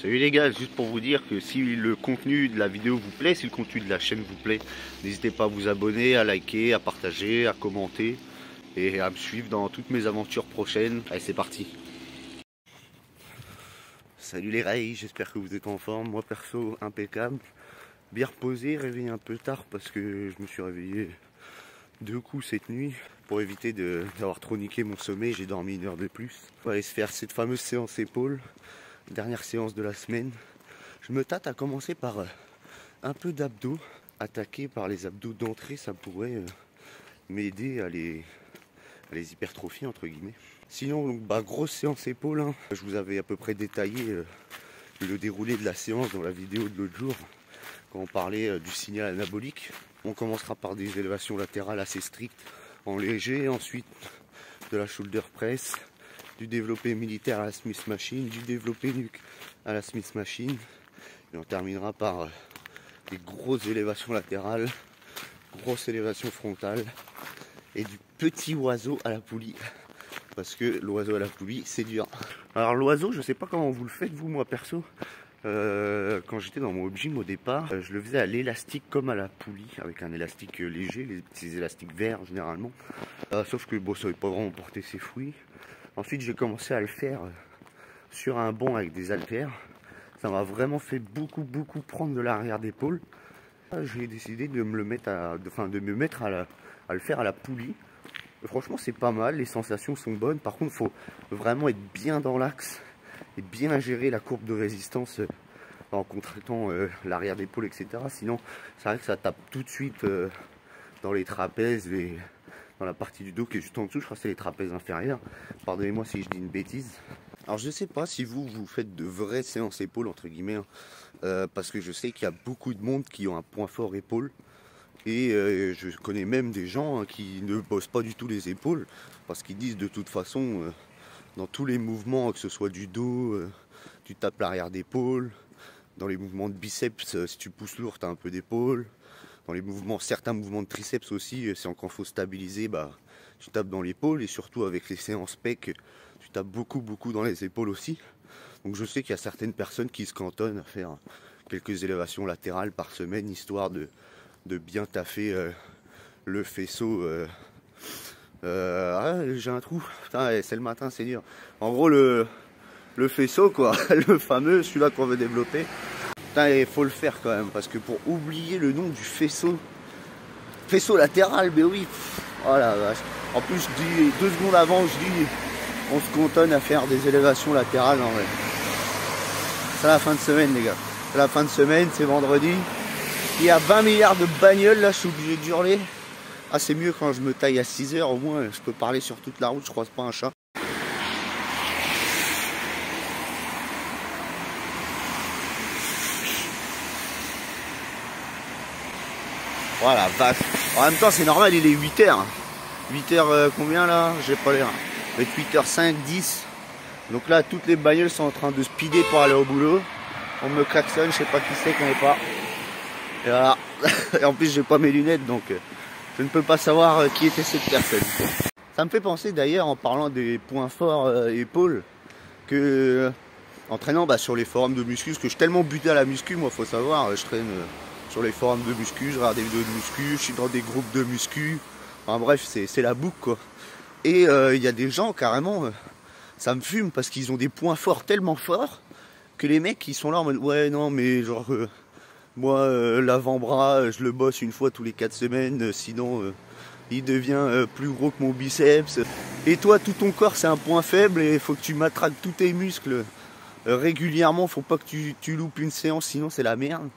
Salut les gars, juste pour vous dire que si le contenu de la vidéo vous plaît, si le contenu de la chaîne vous plaît, n'hésitez pas à vous abonner, à liker, à partager, à commenter et à me suivre dans toutes mes aventures prochaines. Allez, c'est parti. Salut les rails, j'espère que vous êtes en forme. Moi perso, impeccable, bien reposé, réveillé un peu tard parce que je me suis réveillé 2 coups cette nuit. Pour éviter d'avoir trop niqué mon sommeil, j'ai dormi 1 heure de plus. On va aller se faire cette fameuse séance épaules. Dernière séance de la semaine. Je me tâte à commencer par un peu d'abdos. Attaquer par les abdos d'entrée, ça pourrait m'aider à les hypertrophier entre guillemets. Sinon, donc, grosse séance épaules. Hein. Je vous avais à peu près détaillé le déroulé de la séance dans la vidéo de l'autre jour, quand on parlait du signal anabolique. On commencera par des élévations latérales assez strictes, en léger, ensuite de la shoulder press, du développé militaire à la Smith Machine, du développé nuque à la Smith Machine, et on terminera par des grosses élévations latérales, grosses élévations frontales, et du petit oiseau à la poulie, parce que l'oiseau à la poulie c'est dur. Alors l'oiseau, je sais pas comment vous le faites vous, moi perso. Quand j'étais dans mon gym au départ, je le faisais à l'élastique comme à la poulie, avec un élastique léger, les petits élastiques verts généralement. Sauf que bon, ça n'avait pas vraiment porté ses fruits. Ensuite j'ai commencé à le faire sur un banc avec des haltères. Ça m'a vraiment fait beaucoup prendre de l'arrière d'épaule. J'ai décidé de me le mettre à le faire à la poulie. Franchement c'est pas mal, les sensations sont bonnes. Par contre il faut vraiment être bien dans l'axe et bien gérer la courbe de résistance en contractant l'arrière d'épaule, etc. Sinon c'est vrai que ça tape tout de suite dans les trapèzes et dans la partie du dos qui est juste en dessous. Je crois que c'est les trapèzes inférieurs. Pardonnez-moi si je dis une bêtise. Alors je sais pas si vous faites de vraies séances épaules entre guillemets, parce que je sais qu'il y a beaucoup de monde qui ont un point fort épaule. Et je connais même des gens qui ne bossent pas du tout les épaules, parce qu'ils disent de toute façon, dans tous les mouvements, que ce soit du dos, tu tapes l'arrière d'épaule, dans les mouvements de biceps, si tu pousses lourd, tu as un peu d'épaule, dans les mouvements, certains mouvements de triceps aussi, c'est quand il faut stabiliser, tu tapes dans l'épaule, et surtout avec les séances pec, tu tapes beaucoup dans les épaules aussi. Donc je sais qu'il y a certaines personnes qui se cantonnent à faire quelques élévations latérales par semaine, histoire de bien taffer le faisceau. J'ai un trou, putain, c'est le matin, c'est dur. En gros le faisceau quoi, le fameux, celui-là qu'on veut développer. Putain, il faut le faire quand même, parce que pour oublier le nom du faisceau latéral, mais oui, oh la vache. En plus je dis 2 secondes avant, je dis on se cantonne à faire des élévations latérales en vrai. C'est la fin de semaine les gars, c'est la fin de semaine, c'est vendredi. Il y a 20 milliards de bagnoles là, je suis obligé de hurler. Ah, c'est mieux quand je me taille à 6 heures, au moins je peux parler sur toute la route, je croise pas un chat. Voilà, vache. En même temps, c'est normal, il est 8h. 8h combien là? J'ai pas l'air. 8h05, 10. Donc là, toutes les bagnoles sont en train de speeder pour aller au boulot. On me klaxonne, je sais pas qui c'est, qu'on est pas. Et voilà. Et en plus, j'ai pas mes lunettes, donc je ne peux pas savoir qui était cette personne. Ça me fait penser d'ailleurs, en parlant des points forts épaules, que en traînant sur les forums de muscu, parce que je suis tellement buté à la muscu, moi faut savoir, je traîne sur les forums de muscu, je regarde des vidéos de muscu, je suis dans des groupes de muscu, enfin bref, c'est la boucle quoi. Et il y a des gens carrément, ça me fume parce qu'ils ont des points forts tellement forts que les mecs ils sont là en mode ouais non mais genre moi l'avant-bras je le bosse une fois tous les 4 semaines, sinon il devient plus gros que mon biceps. Et toi tout ton corps c'est un point faible et il faut que tu matraques tous tes muscles régulièrement, faut pas que tu loupes une séance sinon c'est la merde.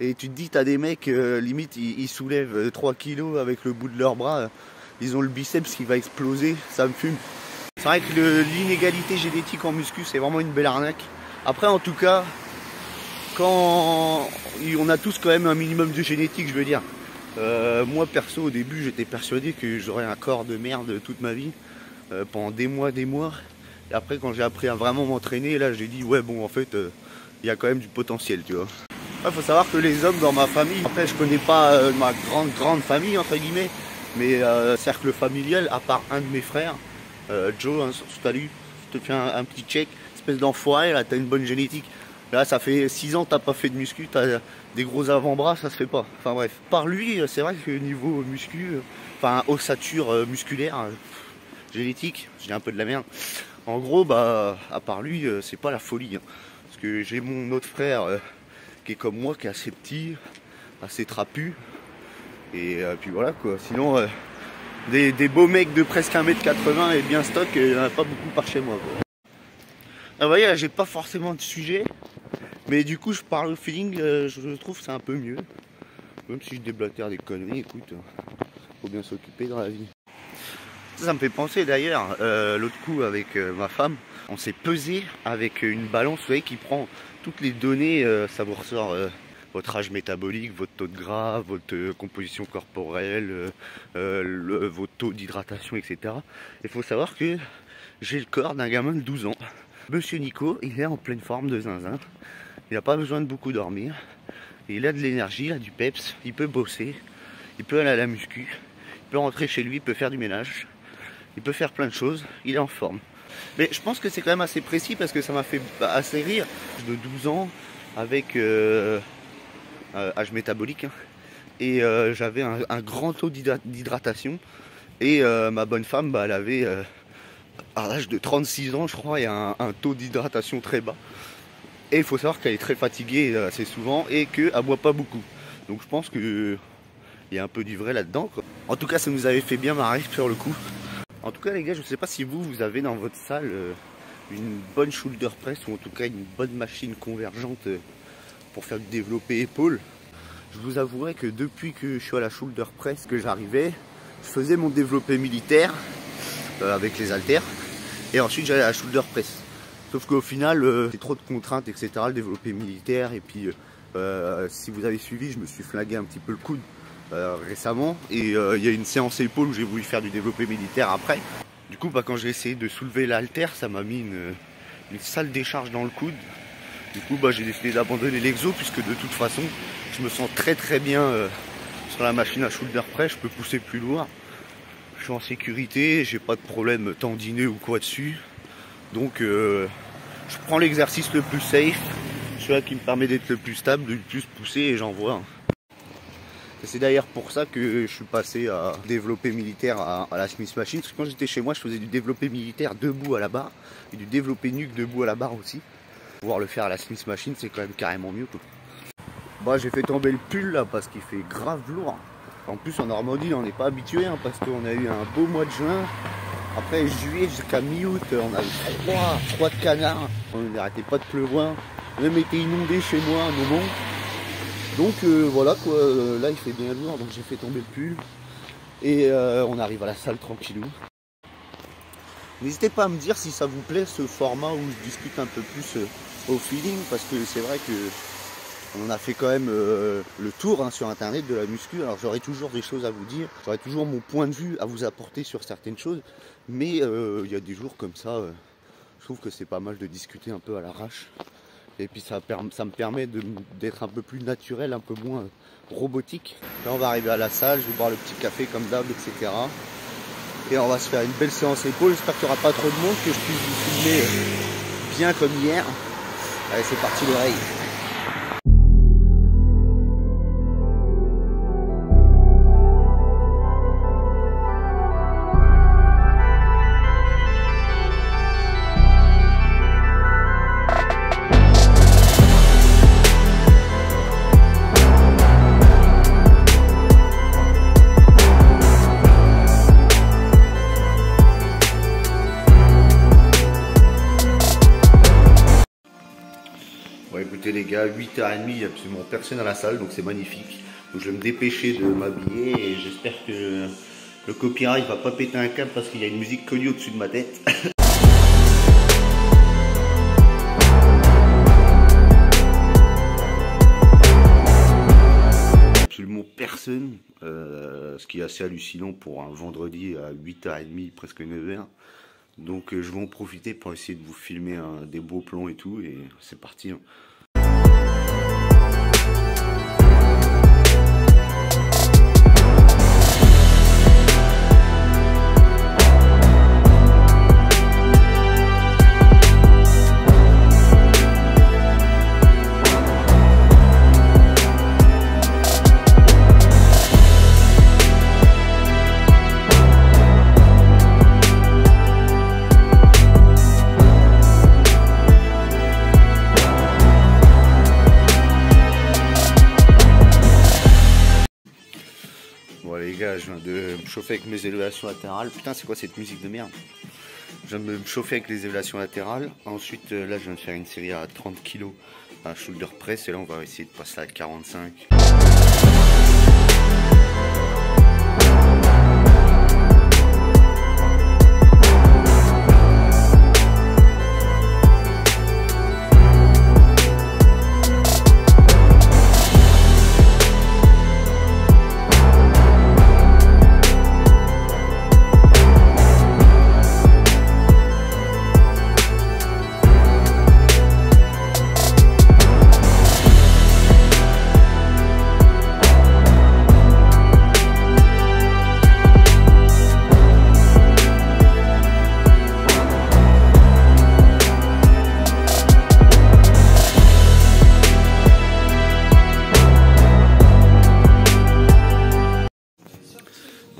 Et tu te dis t'as des mecs limite ils soulèvent 3 kilos avec le bout de leurs bras, ils ont le biceps qui va exploser, ça me fume. C'est vrai que l'inégalité génétique en muscu c'est vraiment une belle arnaque. Après en tout cas, quand on a tous quand même un minimum de génétique, je veux dire. Moi perso au début j'étais persuadé que j'aurais un corps de merde toute ma vie, pendant des mois. Et après quand j'ai appris à vraiment m'entraîner, là j'ai dit ouais bon en fait il y a quand même du potentiel, tu vois. Il faut savoir que les hommes dans ma famille, après je connais pas ma grande famille entre guillemets, mais cercle familial, à part un de mes frères, Joe, hein, salut, je te fais un petit check, espèce d'enfoiré là, t'as une bonne génétique. Là, ça fait 6 ans que t'as pas fait de muscu, t'as des gros avant-bras, ça se fait pas. Enfin bref, par lui, c'est vrai que niveau muscu, enfin ossature musculaire, génétique, j'ai un peu de la merde. En gros, bah, à part lui, c'est pas la folie. Hein. Parce que j'ai mon autre frère qui est comme moi, qui est assez petit, assez trapu. Et puis voilà quoi. Sinon, des beaux mecs de presque 1m80 et bien stock, il n'y en a pas beaucoup par chez moi. Quoi. Ah, vous voyez, là, j'ai pas forcément de sujet. Mais du coup, je parle au feeling, je trouve que c'est un peu mieux. Même si je déblatère des conneries, écoute, faut bien s'occuper dans la vie. Ça me fait penser d'ailleurs, l'autre coup avec ma femme, on s'est pesé avec une balance, vous voyez, qui prend toutes les données, ça vous ressort votre âge métabolique, votre taux de gras, votre composition corporelle, votre taux d'hydratation, etc. Il faut savoir que j'ai le corps d'un gamin de 12 ans. Monsieur Nico, il est en pleine forme de zinzin. Il n'a pas besoin de beaucoup dormir. Il a de l'énergie, il a du peps, il peut bosser, il peut aller à la muscu, il peut rentrer chez lui, il peut faire du ménage, il peut faire plein de choses, il est en forme. Mais je pense que c'est quand même assez précis parce que ça m'a fait assez rire. De 12 ans avec âge métabolique hein, et j'avais un grand taux d'hydratation et ma bonne femme, bah, elle avait à l'âge de 36 ans je crois et un taux d'hydratation très bas. Et il faut savoir qu'elle est très fatiguée assez souvent et qu'elle ne boit pas beaucoup. Donc je pense qu'il y a un peu du vrai là-dedans. En tout cas, ça nous avait fait bien marrer sur le coup. En tout cas, les gars, je ne sais pas si vous avez dans votre salle une bonne shoulder press ou en tout cas une bonne machine convergente pour faire du développé épaule. Je vous avouerai que depuis que je suis à la shoulder press, que j'arrivais, je faisais mon développé militaire avec les haltères et ensuite j'allais à la shoulder press. Sauf qu'au final, c'est trop de contraintes, etc. Le développé militaire. Et puis, si vous avez suivi, je me suis flingué un petit peu le coude récemment. Et il y a une séance épaule où j'ai voulu faire du développé militaire après. Du coup, bah, quand j'ai essayé de soulever l'haltère, ça m'a mis une sale décharge dans le coude. Du coup, bah, j'ai décidé d'abandonner l'exo puisque de toute façon, je me sens très bien sur la machine à shoulder press. Je peux pousser plus lourd. Je suis en sécurité, j'ai pas de problème tendineux ou quoi dessus. Donc je prends l'exercice le plus safe, celui qui me permet d'être le plus stable, de le plus pousser et j'envoie. C'est d'ailleurs pour ça que je suis passé à développé militaire à la Smith Machine. Parce que quand j'étais chez moi, je faisais du développé militaire debout à la barre et du développé nuque debout à la barre aussi. Pouvoir le faire à la Smith Machine, c'est quand même carrément mieux. Quoi. Bah, j'ai fait tomber le pull là parce qu'il fait grave lourd. En plus en Normandie, on n'est pas habitué hein, parce qu'on a eu un beau mois de juin. Après juillet jusqu'à mi-août, on a eu froid de canard, on n'arrêtait pas de pleuvoir, on a même été inondé chez moi un moment. Donc voilà quoi, là il fait bien lourd, donc j'ai fait tomber le pull. Et on arrive à la salle tranquillou. N'hésitez pas à me dire si ça vous plaît ce format où je discute un peu plus au feeling, parce que c'est vrai que on a fait quand même le tour hein, sur internet de la muscu. Alors j'aurai toujours des choses à vous dire, j'aurai toujours mon point de vue à vous apporter sur certaines choses. Mais il y a des jours comme ça, je trouve que c'est pas mal de discuter un peu à l'arrache. Et puis ça me permet d'être un peu plus naturel, un peu moins robotique. Là on va arriver à la salle, je vais boire le petit café comme d'hab, etc. Et on va se faire une belle séance épaule. J'espère qu'il n'y aura pas trop de monde, que je puisse vous filmer bien comme hier. Allez, c'est parti l'oreille. Écoutez les gars, 8h30, il n'y a absolument personne à la salle, donc c'est magnifique. Donc je vais me dépêcher de m'habiller et j'espère que le copyright va pas péter un câble parce qu'il y a une musique connue au-dessus de ma tête. Absolument personne, ce qui est assez hallucinant pour un vendredi à 8h30, presque 9h. Donc je vais en profiter pour essayer de vous filmer des beaux plans et tout, et c'est parti. Hein. je viens de me chauffer avec mes élévations latérales. Putain, c'est quoi cette musique de merde? Je viens de me chauffer avec les élévations latérales. Ensuite, là, je viens de faire une série à 30 kg à shoulder press. Et là, on va essayer de passer à 45.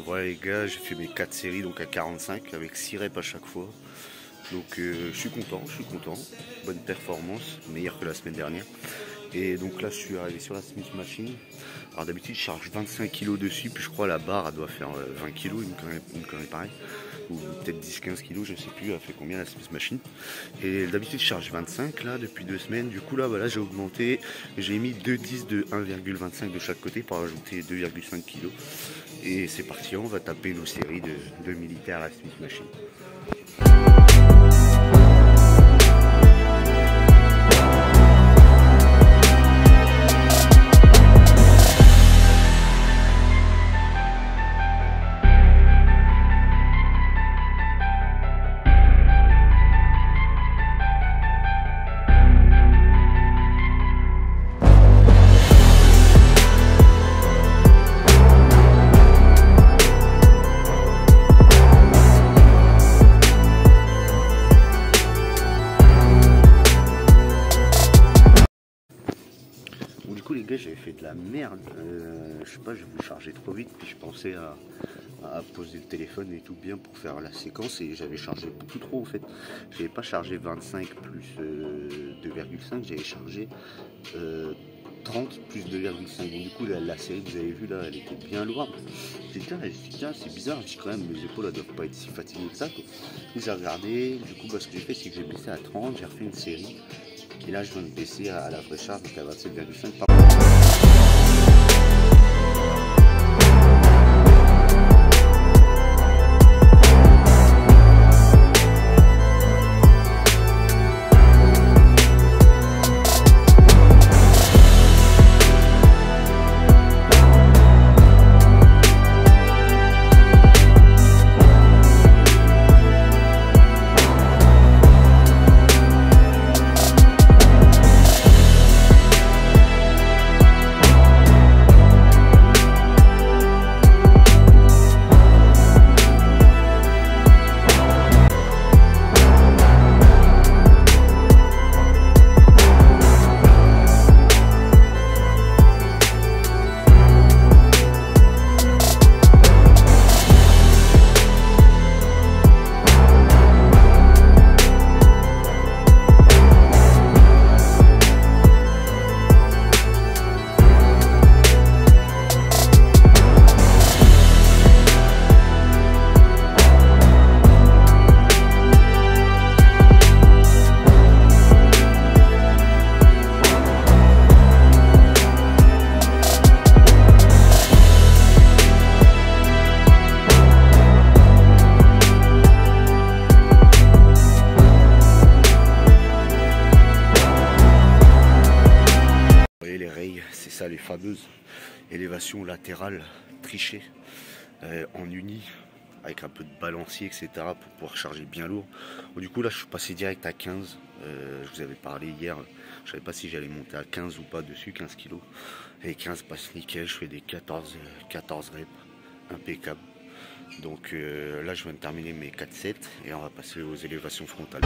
Voilà les gars, j'ai fait mes 4 séries donc à 45 avec 6 reps à chaque fois. Donc je suis content. Bonne performance, meilleure que la semaine dernière. Et donc là je suis arrivé sur la Smith Machine. Alors d'habitude je charge 25 kg dessus, puis je crois la barre elle doit faire 20 kg, une connerie pareil. Ou peut-être 10-15 kg, je sais plus, elle fait combien la Smith Machine. Et d'habitude je charge 25 là depuis 2 semaines. Du coup là voilà, j'ai augmenté, j'ai mis 2 disques de 1,25 de chaque côté pour ajouter 2,5 kg. Et c'est parti, on va taper nos séries de militaires à la Smith Machine. Les gars, j'avais fait de la merde, je sais pas, j'ai voulu charger trop vite, puis je pensais à poser le téléphone et tout bien pour faire la séquence, et j'avais chargé beaucoup trop en fait. J'avais pas chargé 25 plus 2,5, j'avais chargé 30 plus 2,5. Donc du coup la série que vous avez vue là, elle était bien lourde. J'ai dit tiens, c'est bizarre, j'ai quand même mes épaules elles doivent pas être si fatiguées que ça quoi. Donc j'ai regardé, du coup ce que j'ai fait c'est que j'ai baissé à 30, j'ai refait une série. Et là je viens de baisser à la vraie charge, donc à 27,5. C'est ça les fameuses élévations latérales trichées en uni avec un peu de balancier etc pour pouvoir charger bien lourd. Bon, du coup là je suis passé direct à 15, je vous avais parlé hier, je savais pas si j'allais monter à 15 ou pas dessus, 15 kg, et 15 passe nickel, je fais des 14 reps impeccable. Donc là je viens de terminer mes 4 sets et on va passer aux élévations frontales.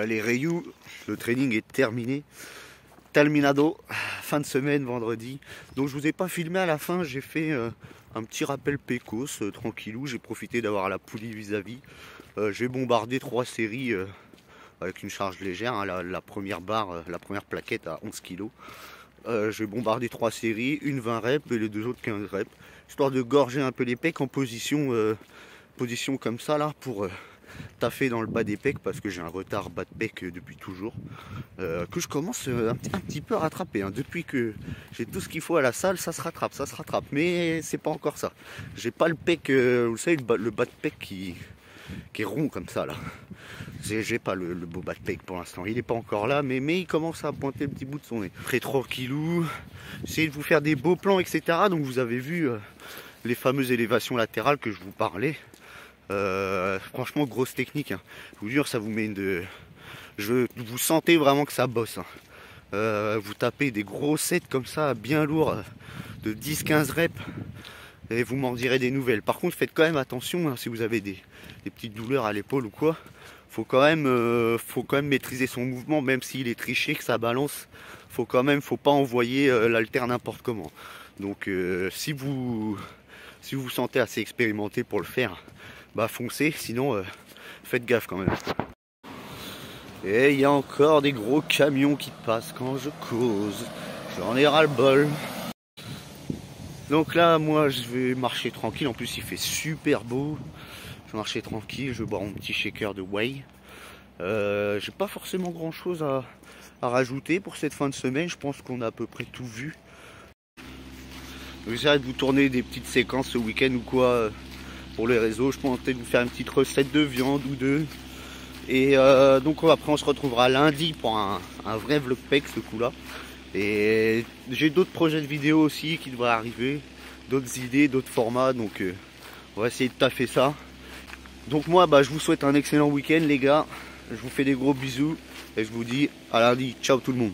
les Rayou, le training est terminé. Terminado, fin de semaine, vendredi. Donc je vous ai pas filmé à la fin, j'ai fait un petit rappel Pécos, tranquillou. J'ai profité d'avoir la poulie vis-à-vis. J'ai bombardé 3 séries avec une charge légère, hein, la première barre, la première plaquette à 11 kg. J'ai bombardé 3 séries, une 20 reps et les 2 autres 15 reps, histoire de gorger un peu les pecs en position comme ça là, pour taffer dans le bas des pecs, parce que j'ai un retard bas de pec depuis toujours, que je commence un petit peu à rattraper, hein. Depuis que j'ai tout ce qu'il faut à la salle, ça se rattrape, mais c'est pas encore ça. J'ai pas le pec, vous savez, le bas de pec qui est rond comme ça là. J'ai pas le beau bas de pec pour l'instant, il est pas encore là, mais il commence à pointer le petit bout de son nez. Après tranquillou, j'essaie de vous faire des beaux plans, etc. Donc vous avez vu les fameuses élévations latérales que je vous parlais. Franchement, grosse technique, hein. Je vous jure, ça vous met vous sentez vraiment que ça bosse, hein. Vous tapez des gros sets comme ça, bien lourds, de 10-15 reps, et vous m'en direz des nouvelles. Par contre, faites quand même attention, hein, si vous avez des petites douleurs à l'épaule ou quoi. Faut quand même maîtriser son mouvement, même s'il est triché, que ça balance. Faut pas envoyer l'haltère n'importe comment. Donc si vous vous sentez assez expérimenté pour le faire, bah foncez, sinon faites gaffe quand même. Et il y a encore des gros camions qui passent quand je cause. J'en ai ras le bol. Donc là, moi je vais marcher tranquille. En plus il fait super beau. Je vais marcher tranquille, je vais boire mon petit shaker de whey. J'ai pas forcément grand chose à rajouter pour cette fin de semaine. Je pense qu'on a à peu près tout vu. J'essaie de vous tourner des petites séquences ce week-end ou quoi pour les réseaux. Je pense peut-être vous faire une petite recette de viande ou deux. Et donc après on se retrouvera lundi pour un vrai vlog pec ce coup là. Et j'ai d'autres projets de vidéos aussi qui devraient arriver, d'autres idées, d'autres formats, donc on va essayer de taffer ça. Donc moi je vous souhaite un excellent week-end les gars, je vous fais des gros bisous et je vous dis à lundi, ciao tout le monde.